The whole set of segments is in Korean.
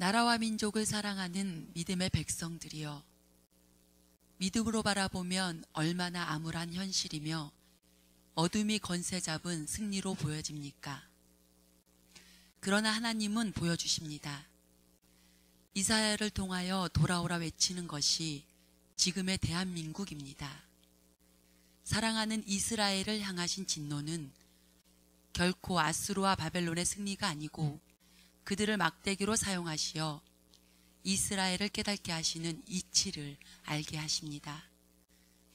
나라와 민족을 사랑하는 믿음의 백성들이여, 믿음으로 바라보면 얼마나 암울한 현실이며 어둠이 권세 잡은 승리로 보여집니까? 그러나 하나님은 보여주십니다. 이사야를 통하여 돌아오라 외치는 것이 지금의 대한민국입니다. 사랑하는 이스라엘을 향하신 진노는 결코 아수르와 바벨론의 승리가 아니고 그들을 막대기로 사용하시어 이스라엘을 깨닫게 하시는 이치를 알게 하십니다.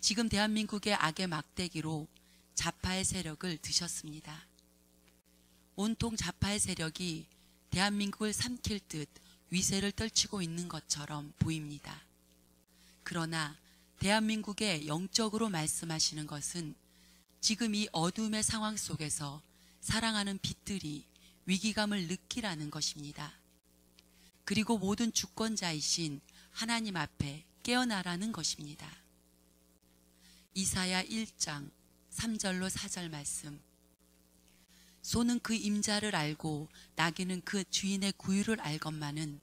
지금 대한민국의 악의 막대기로 좌파의 세력을 드셨습니다. 온통 좌파의 세력이 대한민국을 삼킬 듯 위세를 떨치고 있는 것처럼 보입니다. 그러나 대한민국에 영적으로 말씀하시는 것은 지금 이 어둠의 상황 속에서 사랑하는 빛들이 위기감을 느끼라는 것입니다. 그리고 모든 주권자이신 하나님 앞에 깨어나라는 것입니다. 이사야 1장 3절로 4절 말씀. 소는 그 임자를 알고 나귀는 그 주인의 구유를 알건만은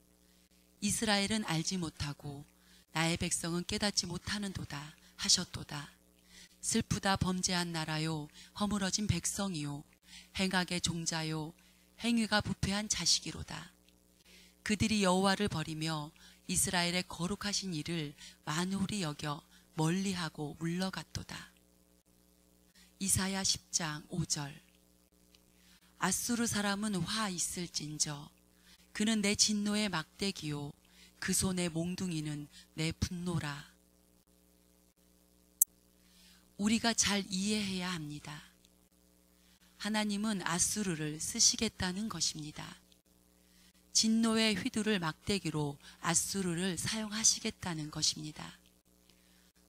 이스라엘은 알지 못하고 나의 백성은 깨닫지 못하는도다 하셨도다. 슬프다 범죄한 나라요, 허물어진 백성이요, 행악의 종자요, 행위가 부패한 자식이로다. 그들이 여호와를 버리며 이스라엘의 거룩하신 일을 만홀히 여겨 멀리하고 물러갔도다. 이사야 10장 5절. 아수르 사람은 화 있을진저, 그는 내 진노의 막대기요, 그 손의 몽둥이는 내 분노라. 우리가 잘 이해해야 합니다. 하나님은 아수르를 쓰시겠다는 것입니다. 진노의 휘두를 막대기로 아수르를 사용하시겠다는 것입니다.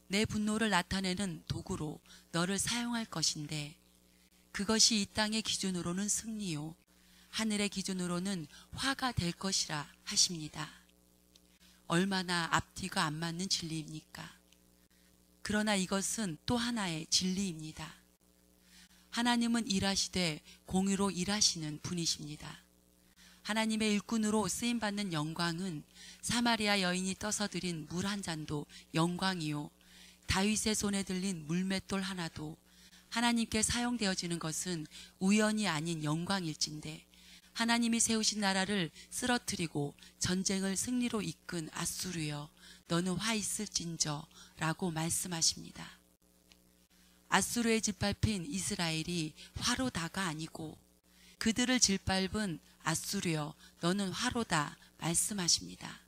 내 분노를 나타내는 도구로 너를 사용할 것인데, 그것이 이 땅의 기준으로는 승리요, 하늘의 기준으로는 화가 될 것이라 하십니다. 얼마나 앞뒤가 안 맞는 진리입니까? 그러나 이것은 또 하나의 진리입니다. 하나님은 일하시되 공의로 일하시는 분이십니다. 하나님의 일꾼으로 쓰임받는 영광은 사마리아 여인이 떠서 드린 물 한 잔도 영광이요, 다윗의 손에 들린 물맷돌 하나도 하나님께 사용되어지는 것은 우연이 아닌 영광일진데, 하나님이 세우신 나라를 쓰러뜨리고 전쟁을 승리로 이끈 아수르여, 너는 화 있을진저 라고 말씀하십니다. 아수르에 짓밟힌 이스라엘이 화로다가 아니고 그들을 짓밟은 아수르여, 너는 화로다 말씀하십니다.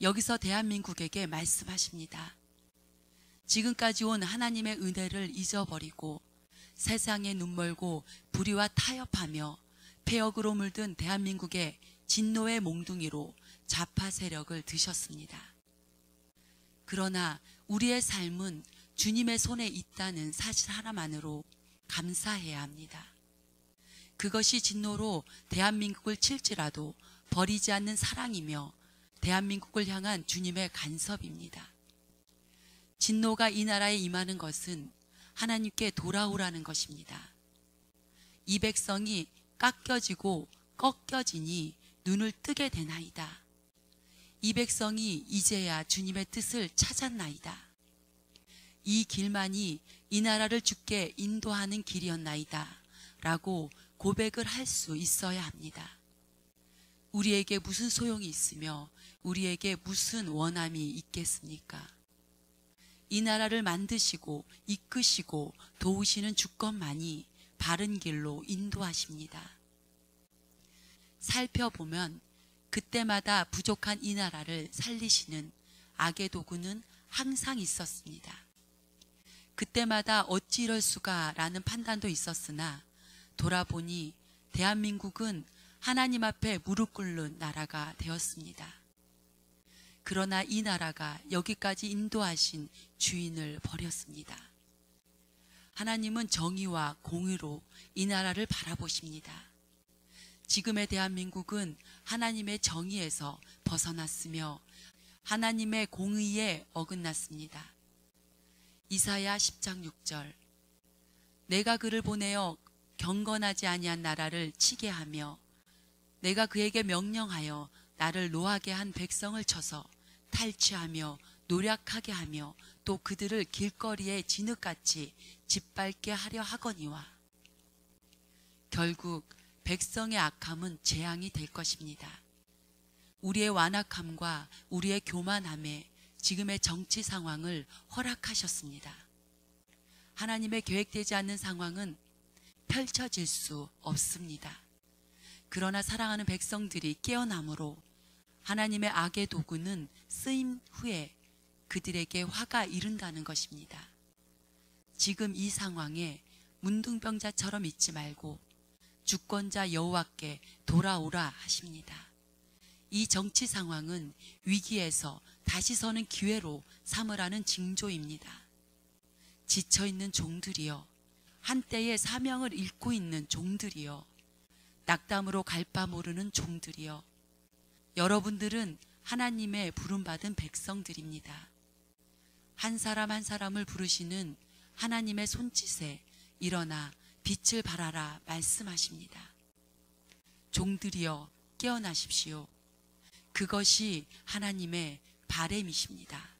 여기서 대한민국에게 말씀하십니다. 지금까지 온 하나님의 은혜를 잊어버리고 세상에 눈멀고 불의와 타협하며 폐역으로 물든 대한민국의 진노의 몽둥이로 좌파 세력을 드셨습니다. 그러나 우리의 삶은 주님의 손에 있다는 사실 하나만으로 감사해야 합니다. 그것이 진노로 대한민국을 칠지라도 버리지 않는 사랑이며 대한민국을 향한 주님의 간섭입니다. 진노가 이 나라에 임하는 것은 하나님께 돌아오라는 것입니다. 이 백성이 깎여지고 꺾여지니 눈을 뜨게 되나이다. 이 백성이 이제야 주님의 뜻을 찾았나이다. 이 길만이 이 나라를 주께 인도하는 길이었나이다 라고 고백을 할 수 있어야 합니다. 우리에게 무슨 소용이 있으며 우리에게 무슨 원함이 있겠습니까? 이 나라를 만드시고 이끄시고 도우시는 주권만이 바른 길로 인도하십니다. 살펴보면 그때마다 부족한 이 나라를 살리시는 악의 도구는 항상 있었습니다. 그때마다 어찌 이럴 수가 라는 판단도 있었으나 돌아보니 대한민국은 하나님 앞에 무릎 꿇는 나라가 되었습니다. 그러나 이 나라가 여기까지 인도하신 주인을 버렸습니다. 하나님은 정의와 공의로 이 나라를 바라보십니다. 지금의 대한민국은 하나님의 정의에서 벗어났으며 하나님의 공의에 어긋났습니다. 이사야 10장 6절. 내가 그를 보내어 경건하지 아니한 나라를 치게 하며 내가 그에게 명령하여 나를 노하게 한 백성을 쳐서 탈취하며 노략하게 하며 또 그들을 길거리에 진흙같이 짓밟게 하려 하거니와. 결국 백성의 악함은 재앙이 될 것입니다. 우리의 완악함과 우리의 교만함에 지금의 정치 상황을 허락하셨습니다. 하나님의 계획되지 않는 상황은 펼쳐질 수 없습니다. 그러나 사랑하는 백성들이 깨어남으로 하나님의 악의 도구는 쓰임 후에 그들에게 화가 이른다는 것입니다. 지금 이 상황에 문둥병자처럼 있지 말고 주권자 여호와께 돌아오라 하십니다. 이 정치 상황은 위기에서 다시 서는 기회로 삼으라는 징조입니다. 지쳐있는 종들이여, 한때의 사명을 잃고 있는 종들이여, 낙담으로 갈 바 모르는 종들이여, 여러분들은 하나님의 부름받은 백성들입니다. 한 사람 한 사람을 부르시는 하나님의 손짓에 일어나 빛을 발하라 말씀하십니다. 종들이여 깨어나십시오. 그것이 하나님의 바램이십니다.